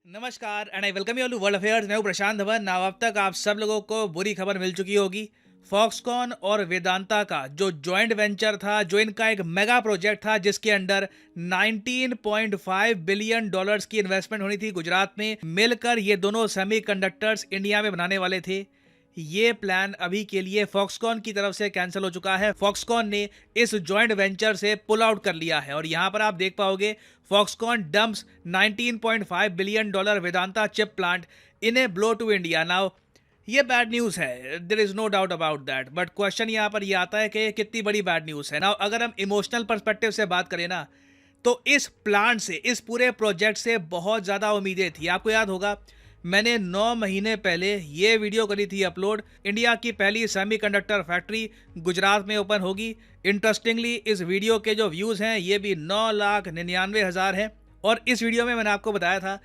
नमस्कार and I welcome you all to world affairs. मैं हूं प्रशांत धवन। नाउ अब तक आप सब लोगों को बुरी खबर मिल चुकी होगी। फॉक्सकॉन और वेदांता का जो जॉइंट वेंचर था, जो इनका एक मेगा प्रोजेक्ट था जिसके अंडर 19.5 बिलियन डॉलर्स की इन्वेस्टमेंट होनी थी गुजरात में, मिलकर ये दोनों सेमीकंडक्टर्स इंडिया में बनाने वाले थे। ये प्लान अभी के लिए फॉक्सकॉन की तरफ से कैंसिल हो चुका है। फॉक्सकॉन ने इस जॉइंट वेंचर से पुल आउट कर लिया है और यहां पर आप देख पाओगे Foxconn dumps 19.5 billion dollar Vedanta chip plant in a blow to India. Now ये बैड न्यूज़ है, there is no doubt about that, but question यहाँ पर ये आता है कि कितनी बड़ी बैड न्यूज़ है। नाउ अगर हम इमोशनल पर्सपेक्टिव से बात करें ना, तो इस प्लांट से, इस पूरे प्रोजेक्ट से बहुत ज़्यादा उम्मीदें थी। आपको याद होगा मैंने 9 महीने पहले ये वीडियो करी थी अपलोड, इंडिया की पहली सेमीकंडक्टर फैक्ट्री गुजरात में ओपन होगी। इंटरेस्टिंगली इस वीडियो के जो व्यूज़ हैं ये भी 9,99,000 हैं। और इस वीडियो में मैंने आपको बताया था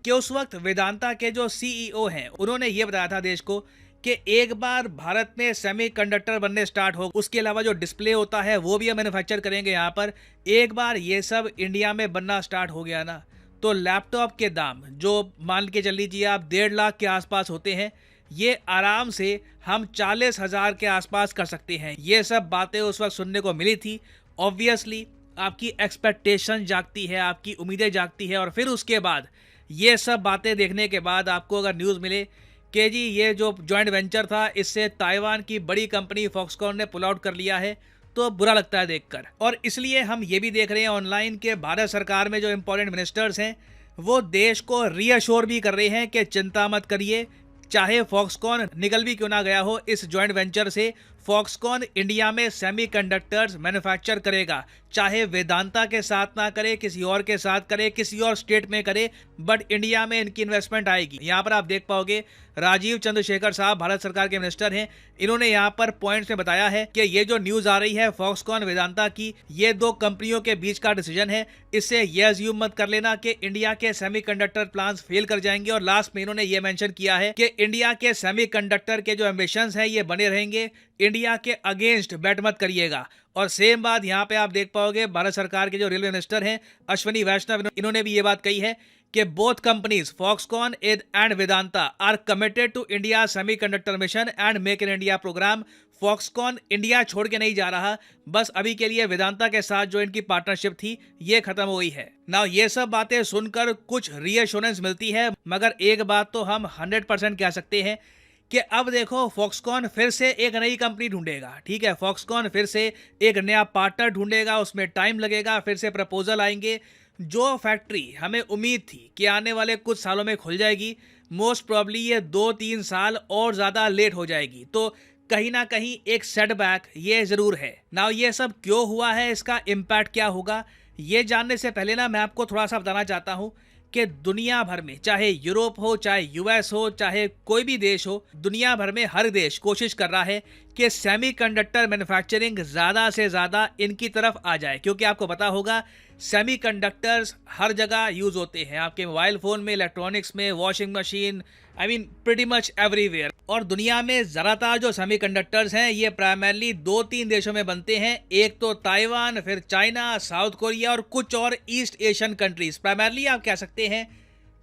कि उस वक्त वेदांता के जो सीईओ हैं उन्होंने ये बताया था देश को कि एक बार भारत में सेमीकंडक्टर बनने स्टार्ट हो, उसके अलावा जो डिस्प्ले होता है वो भी हम मैन्युफैक्चर करेंगे यहाँ पर। एक बार ये सब इंडिया में बनना स्टार्ट हो गया ना, तो लैपटॉप के दाम जो मान के चल लीजिए आप 1.5 लाख के आसपास होते हैं, ये आराम से हम 40,000 के आसपास कर सकते हैं। ये सब बातें उस वक्त सुनने को मिली थी। ऑब्वियसली आपकी एक्सपेक्टेशन जागती है, आपकी उम्मीदें जागती है, और फिर उसके बाद ये सब बातें देखने के बाद आपको अगर न्यूज़ मिले कि जी ये जो जॉइंट वेंचर था इससे ताइवान की बड़ी कंपनी फॉक्सकॉन ने पुल आउट कर लिया है, तो बुरा लगता है देखकर। और इसलिए हम ये भी देख रहे हैं ऑनलाइन के भारत सरकार में जो इंपॉर्टेंट मिनिस्टर्स हैं वो देश को रीअश्योर भी कर रहे हैं कि चिंता मत करिए, चाहे फॉक्सकॉन निकल भी क्यों ना गया हो इस जॉइंट वेंचर से, फॉक्सकॉन इंडिया में सेमीकंडक्टर्स मैन्युफैक्चर करेगा। चाहे वेदांता के साथ ना करे, किसी और के साथ करे, किसी और स्टेट में करे, बट इंडिया में इनकी इन्वेस्टमेंट आएगी। यहाँ पर आप देख पाओगे राजीव चंद्रशेखर साहब भारत सरकार के मिनिस्टर हैं, इन्होंने यहाँ पर पॉइंट्स में बताया है कि ये जो न्यूज़ आ रही है फॉक्सकॉन वेदांता की, ये दो कंपनियों के बीच का डिसीजन है। इससे ये अज्यूम मत कर लेना कि इंडिया के सेमीकंडक्टर प्लान्स फेल कर जाएंगे। और लास्ट में इन्होंने ये मेंशन किया है कि इंडिया के सेमीकंडक्टर के जो एम्बिशंस हैं ये बने रहेंगे, इंडिया के अगेंस्ट बैट मत करिएगा। और सेम बात यहाँ पे आप देख पाओगे भारत सरकार के जो रेलवे मिनिस्टर हैं अश्विनी वैष्णव, इन्होंने भी ये बात कही है कि both companies Foxconn and Vedanta are committed to India semiconductor mission and make in India programme. Foxconn India छोड़ के नहीं जा रहा, बस अभी के लिए वेदांता के साथ जो इनकी पार्टनरशिप थी ये खत्म हो गई है। नाउ ये सब बातें सुनकर कुछ रीअश्योरेंस मिलती है, मगर एक बात तो हम 100% कह सकते हैं कि अब देखो फॉक्सकॉन फिर से एक नई कंपनी ढूंढेगा। ठीक है, फॉक्सकॉन फिर से एक नया पार्टनर ढूंढेगा, उसमें टाइम लगेगा, फिर से प्रपोजल आएंगे। जो फैक्ट्री हमें उम्मीद थी कि आने वाले कुछ सालों में खुल जाएगी, मोस्ट प्रॉब्ली ये 2-3 साल और ज़्यादा लेट हो जाएगी। तो कहीं ना कहीं एक सेटबैक ये ज़रूर है। नाउ ये सब क्यों हुआ है, इसका इम्पैक्ट क्या होगा, ये जानने से पहले ना मैं आपको थोड़ा सा बताना चाहता हूँ कि दुनिया भर में, चाहे यूरोप हो, चाहे यूएस हो, चाहे कोई भी देश हो, दुनिया भर में हर देश कोशिश कर रहा है कि सेमीकंडक्टर मैन्युफैक्चरिंग ज़्यादा से ज़्यादा इनकी तरफ आ जाए। क्योंकि आपको पता होगा सेमीकंडक्टर्स हर जगह यूज़ होते हैं, आपके मोबाइल फ़ोन में, इलेक्ट्रॉनिक्स में, washing machine, I mean pretty much everywhere. और दुनिया में ज़्यादातर जो सेमीकंडक्टर्स हैं ये प्राइमरली 2-3 देशों में बनते हैं, एक तो ताइवान, फिर चाइना, साउथ कोरिया और कुछ और ईस्ट एशियन कंट्रीज। प्राइमरली आप कह सकते हैं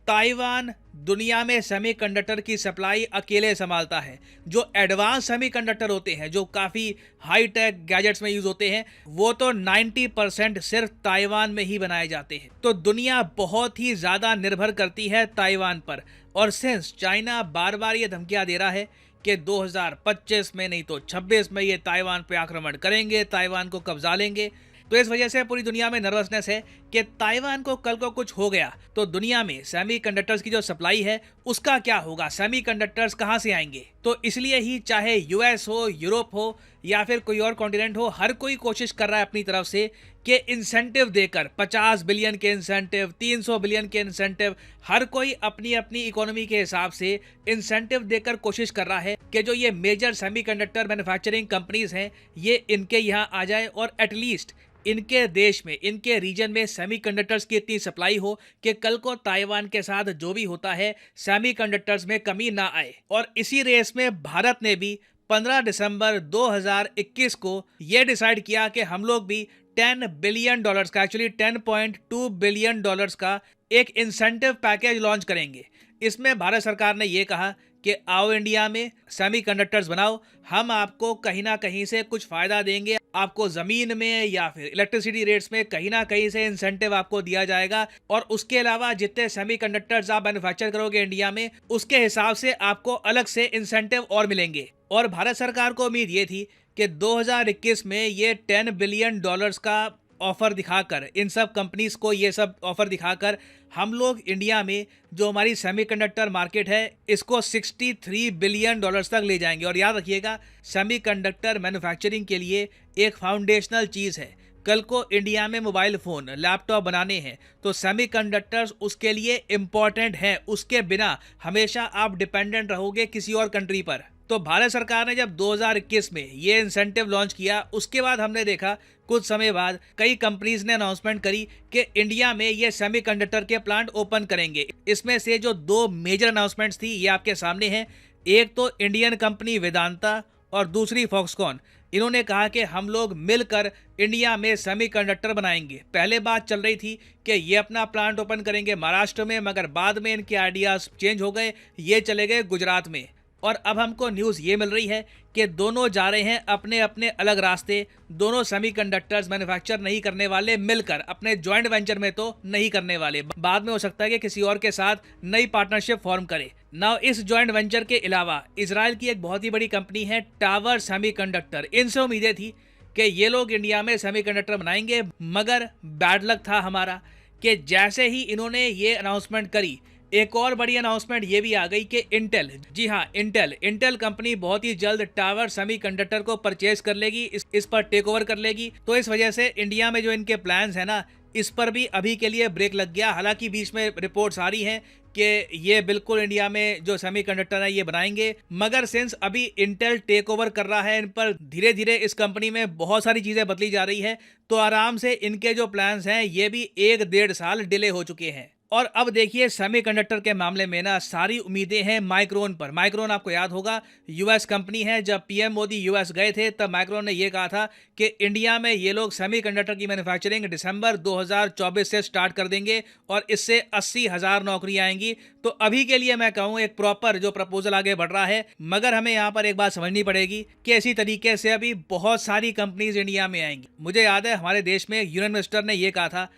ताइवान दुनिया में सेमीकंडक्टर की सप्लाई अकेले संभालता है। जो एडवांस सेमीकंडक्टर होते हैं, जो काफ़ी हाई टेक गैजेट्स में यूज़ होते हैं, वो तो 90% सिर्फ ताइवान में ही बनाए जाते हैं। तो दुनिया बहुत ही ज़्यादा निर्भर करती है ताइवान पर। और सिंस चाइना बार बार ये धमकियाँ दे रहा है कि 2025 में नहीं तो 26 में ये ताइवान पे आक्रमण करेंगे, ताइवान को कब्जा लेंगे, तो इस वजह से पूरी दुनिया में नर्वसनेस है कि ताइवान को कल को कुछ हो गया तो दुनिया में सेमीकंडक्टर्स की जो सप्लाई है उसका क्या होगा, सेमीकंडक्टर्स कहां से आएंगे। तो इसलिए ही चाहे यूएस हो, यूरोप हो या फिर कोई और कॉन्टिनेंट हो, हर कोई कोशिश कर रहा है अपनी तरफ से कि इंसेंटिव देकर 50 बिलियन के इंसेंटिव, 300 बिलियन के इंसेंटिव, हर कोई अपनी अपनी इकोनॉमी के हिसाब से इंसेंटिव देकर कोशिश कर रहा है कि जो ये मेजर सेमीकंडक्टर मैन्युफैक्चरिंग कंपनीज हैं ये इनके यहाँ आ जाए और एटलीस्ट इनके देश में, इनके रीजन में सेमीकंडक्टर्स की इतनी सप्लाई हो कि कल को ताइवान के साथ जो भी होता है सेमीकंडक्टर्स में कमी ना आए। और इसी रेस में भारत ने भी 15 दिसंबर 2021 को यह डिसाइड किया कि हम लोग भी $10 बिलियन का, एक्चुअली $10.2 बिलियन का एक इंसेंटिव पैकेज लॉन्च करेंगे। इसमें भारत सरकार ने ये कहा कि आओ इंडिया में सेमीकंडक्टर्स बनाओ, हम आपको कहीं ना कहीं से कुछ फायदा देंगे, आपको जमीन में या फिर इलेक्ट्रिसिटी रेट्स में कहीं ना कहीं से इंसेंटिव आपको दिया जाएगा, और उसके अलावा जितने सेमीकंडक्टर्स आप मैन्युफैक्चर करोगे इंडिया में, उसके हिसाब से आपको अलग से इंसेंटिव और मिलेंगे। और भारत सरकार को उम्मीद ये थी कि 2021 में ये $10 बिलियन का ऑफर दिखाकर, इन सब कंपनीज को ये सब ऑफर दिखाकर, हम लोग इंडिया में जो हमारी सेमीकंडक्टर मार्केट है इसको $63 बिलियन तक ले जाएंगे। और याद रखिएगा, सेमीकंडक्टर मैन्युफैक्चरिंग के लिए एक फाउंडेशनल चीज़ है। कल को इंडिया में मोबाइल फ़ोन, लैपटॉप बनाने हैं तो सेमीकंडक्टर्स उसके लिए इम्पॉर्टेंट है। उसके बिना हमेशा आप डिपेंडेंट रहोगे किसी और कंट्री पर। तो भारत सरकार ने जब 2021 में ये इंसेंटिव लॉन्च किया, उसके बाद हमने देखा कुछ समय बाद कई कंपनीज ने अनाउंसमेंट करी कि इंडिया में ये सेमीकंडक्टर के प्लांट ओपन करेंगे। इसमें से जो 2 मेजर अनाउंसमेंट्स थी ये आपके सामने हैं। एक तो इंडियन कंपनी वेदांता और दूसरी फॉक्सकॉन। इन्होंने कहा कि हम लोग मिलकर इंडिया में सेमीकंडक्टर बनाएंगे। पहले बात चल रही थी कि ये अपना प्लांट ओपन करेंगे महाराष्ट्र में, मगर बाद में इनके आइडियाज चेंज हो गए, ये चले गए गुजरात में। और अब हमको न्यूज़ ये मिल रही है कि दोनों जा रहे हैं अपने अपने अलग रास्ते। दोनों सेमीकंडक्टर्स मैन्युफैक्चर नहीं करने वाले, मिलकर अपने जॉइंट वेंचर में तो नहीं करने वाले। बाद में हो सकता है कि किसी और के साथ नई पार्टनरशिप फॉर्म करे। नाउ इस जॉइंट वेंचर के अलावा इजराइल की एक बहुत ही बड़ी कंपनी है टावर सेमीकंडक्टर। इनसे उम्मीदें थी कि ये लोग इंडिया में सेमीकंडक्टर बनाएंगे, मगर बैड लक था हमारा कि जैसे ही इन्होंने ये अनाउंसमेंट करी, एक और बड़ी अनाउंसमेंट ये भी आ गई कि इंटेल, जी हाँ इंटेल कंपनी बहुत ही जल्द टावर सेमीकंडक्टर को परचेज कर लेगी, इस पर टेक ओवर कर लेगी। तो इस वजह से इंडिया में जो इनके प्लान्स है ना, इस पर भी अभी के लिए ब्रेक लग गया। हालांकि बीच में रिपोर्ट्स आ रही हैं कि ये बिल्कुल इंडिया में जो सेमीकंडक्टर है ये बनाएंगे, मगर सिंस अभी इंटेल टेक ओवर कर रहा है इन पर, धीरे धीरे इस कंपनी में बहुत सारी चीज़ें बदली जा रही है। तो आराम से इनके जो प्लान्स हैं ये भी 1-1.5 साल डिले हो चुके हैं। और अब देखिए सेमीकंडक्टर के मामले में ना सारी उम्मीदें हैं माइक्रोन पर। माइक्रोन आपको याद होगा यूएस कंपनी है। जब पीएम मोदी यूएस गए थे तब माइक्रोन ने ये कहा था कि इंडिया में ये लोग सेमीकंडक्टर की मैन्युफैक्चरिंग दिसंबर 2024 से स्टार्ट कर देंगे और इससे 80,000 नौकरियां आएंगी। तो अभी के लिए मैं कहूँ एक प्रॉपर जो प्रपोजल आगे बढ़ रहा है, मगर हमें यहाँ पर एक बात समझनी पड़ेगी कि इसी तरीके से अभी बहुत सारी कंपनीज इंडिया में आएंगी। मुझे याद है हमारे देश में यूनियन मिनिस्टर ने यह कहा था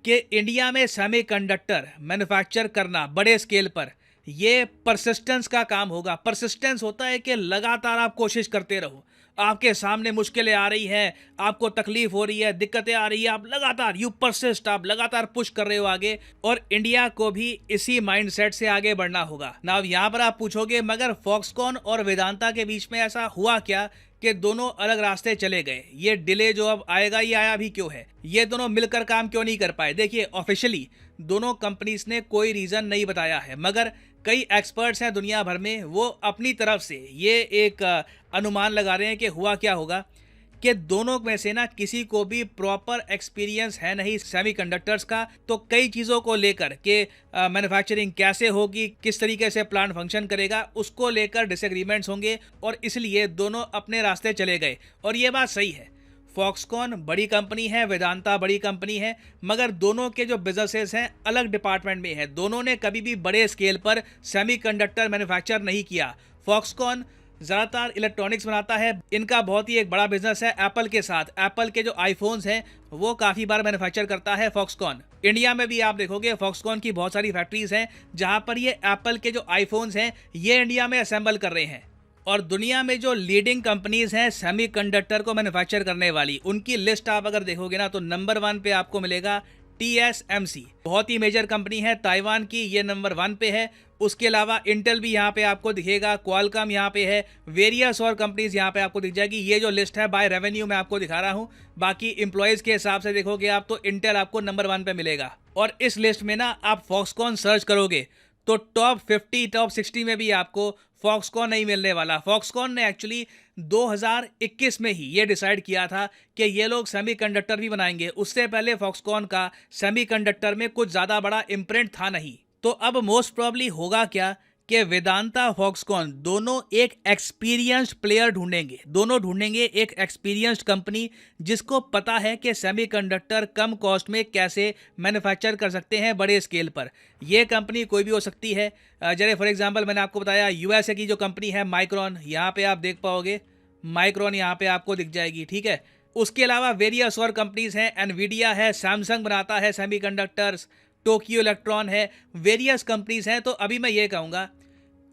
कि इंडिया में सेमीकंडक्टर मैन्युफैक्चर करना बड़े स्केल पर ये परसिस्टेंस का काम होगा। परसिस्टेंस होता है कि लगातार आप कोशिश करते रहो। आपके सामने मुश्किलें आ रही हैं, आपको तकलीफ हो रही है, दिक्कतें आ रही है, आप लगातार यू परसिस्ट, आप लगातार पुश कर रहे हो आगे। और इंडिया को भी इसी माइंडसेट से आगे बढ़ना होगा ना। अब यहाँ पर आप पूछोगे मगर फॉक्सकॉन और वेदांता के बीच में ऐसा हुआ क्या कि दोनों अलग रास्ते चले गए? ये डिले जो अब आएगा ये आया भी क्यों है? ये दोनों मिलकर काम क्यों नहीं कर पाए? देखिए ऑफिशियली दोनों कंपनीज ने कोई रीजन नहीं बताया है, मगर कई एक्सपर्ट्स हैं दुनिया भर में, वो अपनी तरफ से ये एक अनुमान लगा रहे हैं कि हुआ क्या होगा कि दोनों में से ना किसी को भी प्रॉपर एक्सपीरियंस है नहीं सेमीकंडक्टर्स का। तो कई चीज़ों को लेकर के मैन्युफैक्चरिंग कैसे होगी, किस तरीके से प्लांट फंक्शन करेगा, उसको लेकर डिसएग्रीमेंट्स होंगे और इसलिए दोनों अपने रास्ते चले गए। और ये बात सही है, फॉक्सकॉन बड़ी कंपनी है, वेदांता बड़ी कंपनी है, मगर दोनों के जो बिजनेसेस हैं अलग डिपार्टमेंट में है। दोनों ने कभी भी बड़े स्केल पर सेमीकंडक्टर मैन्युफैक्चर नहीं किया। फॉक्सकॉन ज़्यादातर इलेक्ट्रॉनिक्स बनाता है, इनका बहुत ही एक बड़ा बिजनेस है एप्पल के साथ। एप्पल के जो आईफोन्स हैं वो काफ़ी बार मैन्युफैक्चर करता है फॉक्सकॉन। इंडिया में भी आप देखोगे फॉक्सकॉन की बहुत सारी फैक्ट्रीज हैं जहां पर ये एप्पल के जो आईफोन्स हैं ये इंडिया में असेंबल कर रहे हैं। और दुनिया में जो लीडिंग कंपनीज हैं सेमीकंडक्टर को मैन्युफैक्चर करने वाली, उनकी लिस्ट आप अगर देखोगे ना तो नंबर 1 पे आपको मिलेगा TSMC, बहुत ही मेजर कंपनी है ताइवान की, ये नंबर 1 पे है। उसके अलावा इंटेल भी यहाँ पे आपको दिखेगा, क्वालकॉम यहाँ पे है, वेरियस और कंपनीज यहाँ पे आपको दिख जाएगी। ये जो लिस्ट है बाय रेवेन्यू मैं आपको दिखा रहा हूँ। बाकी एम्प्लॉयज़ के हिसाब से देखोगे आप तो इंटेल आपको नंबर 1 पे मिलेगा। और इस लिस्ट में ना आप फॉक्सकॉन सर्च करोगे तो टॉप 50 टॉप 60 में भी आपको फॉक्सकॉन नहीं मिलने वाला। फॉक्सकॉन ने एक्चुअली 2021 में ही ये डिसाइड किया था कि ये लोग सेमीकंडक्टर भी बनाएंगे। उससे पहले फॉक्सकॉन का सेमीकंडक्टर में कुछ ज़्यादा बड़ा इम्प्रिंट था नहीं। तो अब मोस्ट प्रॉब्ली होगा क्या कि वेदांता फॉक्सकॉन दोनों एक एक्सपीरियंस्ड प्लेयर ढूंढेंगे, दोनों ढूंढेंगे एक एक्सपीरियंस्ड कंपनी जिसको पता है कि सेमीकंडक्टर कम कॉस्ट में कैसे मैन्युफैक्चर कर सकते हैं बड़े स्केल पर। ये कंपनी कोई भी हो सकती है। जैसे फॉर एग्जांपल मैंने आपको बताया यूएसए की जो कंपनी है माइक्रॉन, यहाँ पे आप देख पाओगे माइक्रॉन यहाँ पे आपको दिख जाएगी, ठीक है। उसके अलावा वेरियस और कंपनीज हैं, एनवीडिया है, सैमसंग बनाता है सेमीकंडक्टर्स, टोक्यो इलेक्ट्रॉन है, वेरियस कंपनीज हैं। तो अभी मैं ये कहूँगा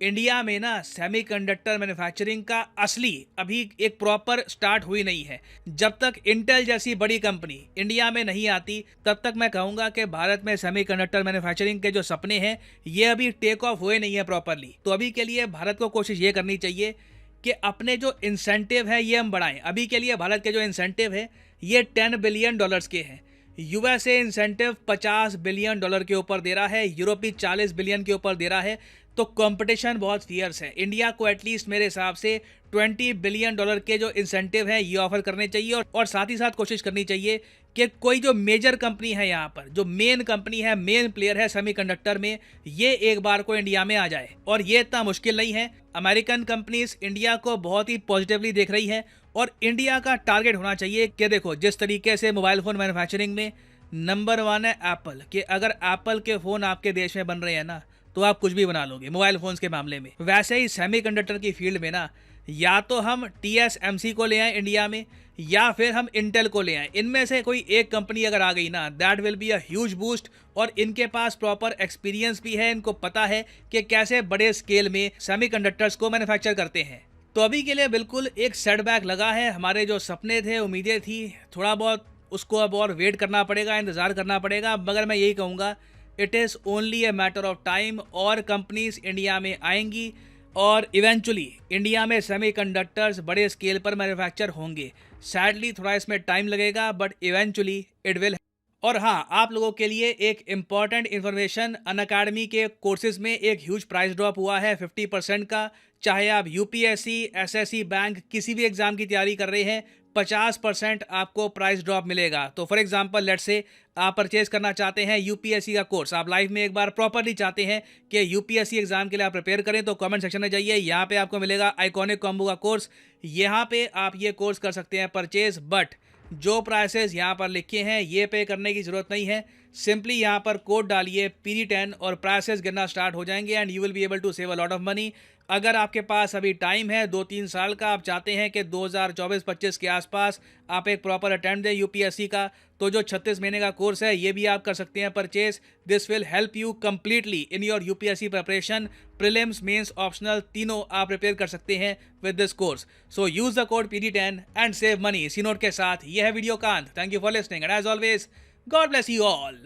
इंडिया में ना सेमीकंडक्टर मैन्युफैक्चरिंग का असली अभी एक प्रॉपर स्टार्ट हुई नहीं है। जब तक इंटेल जैसी बड़ी कंपनी इंडिया में नहीं आती तब तक मैं कहूँगा कि भारत में सेमीकंडक्टर मैन्युफैक्चरिंग के जो सपने हैं ये अभी टेक ऑफ हुए नहीं है प्रॉपरली। तो अभी के लिए भारत को कोशिश ये करनी चाहिए कि अपने जो इंसेंटिव है ये हम बढ़ाएं। अभी के लिए भारत के जो इंसेंटिव है ये $10 बिलियन के हैं। यूएसए इंसेंटिव $50 बिलियन के ऊपर दे रहा है, यूरोपी 40 बिलियन के ऊपर दे रहा है। तो कंपटीशन बहुत फियर्स है। इंडिया को एटलीस्ट मेरे हिसाब से $20 बिलियन के जो इंसेंटिव हैं ये ऑफर करने चाहिए और साथ ही साथ कोशिश करनी चाहिए कि कोई जो मेजर कंपनी है यहाँ पर, जो मेन कंपनी है, मेन प्लेयर है सेमीकंडक्टर में, ये एक बार को इंडिया में आ जाए। और ये इतना मुश्किल नहीं है। अमेरिकन कंपनीज इंडिया को बहुत ही पॉजिटिवली देख रही है और इंडिया का टारगेट होना चाहिए कि देखो जिस तरीके से मोबाइल फ़ोन मैन्युफैक्चरिंग में नंबर 1 है एप्पल, कि अगर एप्पल के फ़ोन आपके देश में बन रहे हैं ना तो आप कुछ भी बना लोगे मोबाइल फ़ोन्स के मामले में। वैसे ही सेमीकंडक्टर की फील्ड में ना या तो हम TSMC को ले आए इंडिया में या फिर हम इंटेल को ले आए। इनमें से कोई एक कंपनी अगर आ गई ना that will be a huge boost. और इनके पास प्रॉपर एक्सपीरियंस भी है, इनको पता है कि कैसे बड़े स्केल में सेमीकंडक्टर्स को मैन्युफैक्चर करते हैं। तो अभी के लिए बिल्कुल एक सेटबैक लगा है। हमारे जो सपने थे, उम्मीदें थी, थोड़ा बहुत उसको अब और वेट करना पड़ेगा, इंतज़ार करना पड़ेगा। मगर मैं यही कहूँगा it is only a matter of time और कंपनीज इंडिया में आएंगी और इवेंचुअली इंडिया में सेमीकंडक्टर्स बड़े स्केल पर मैन्युफैक्चर होंगे। सैडली थोड़ा इसमें टाइम लगेगा बट इवेंचुअली इट विल। और हाँ, आप लोगों के लिए एक इम्पॉर्टेंट इन्फॉर्मेशन, अनअकैडमी के कोर्सेज में एक ह्यूज प्राइस ड्रॉप हुआ है 50% का। चाहे आप यूपीएससी, एसएससी, बैंक किसी भी एग्जाम की तैयारी कर रहे हैं 50% आपको प्राइस ड्रॉप मिलेगा। तो फॉर एग्जांपल लेट्स से आप परचेज करना चाहते हैं यूपीएससी का कोर्स, आप लाइफ में एक बार प्रॉपरली चाहते हैं कि यूपीएससी एग्जाम के लिए आप प्रिपेयर करें, तो कमेंट सेक्शन में जाइए, यहाँ पे आपको मिलेगा आइकॉनिक कॉम्बो का कोर्स। यहाँ पे आप ये कोर्स कर सकते हैं परचेज, बट जो प्राइसेस यहाँ पर लिखे हैं ये पे करने की ज़रूरत नहीं है। सिंपली यहाँ पर कोड डालिए PD10 और प्राइसेस गिरना स्टार्ट हो जाएंगे and you will be able to save a lot of money. अगर आपके पास अभी टाइम है 2-3 साल का, आप चाहते हैं कि 2024-25 के आसपास आप एक प्रॉपर अटेम्प्ट दें यूपीएससी का, तो जो 36 महीने का कोर्स है ये भी आप कर सकते हैं purchase. This will help you completely in your UPSC preparation. Prelims, mains, optional तीनों आप प्रिपेयर कर सकते हैं with this course. So use the code PD10 and save money. इसी नोट के साथ यह है वीडियो कांत। Thank you for listening and as always God bless you all.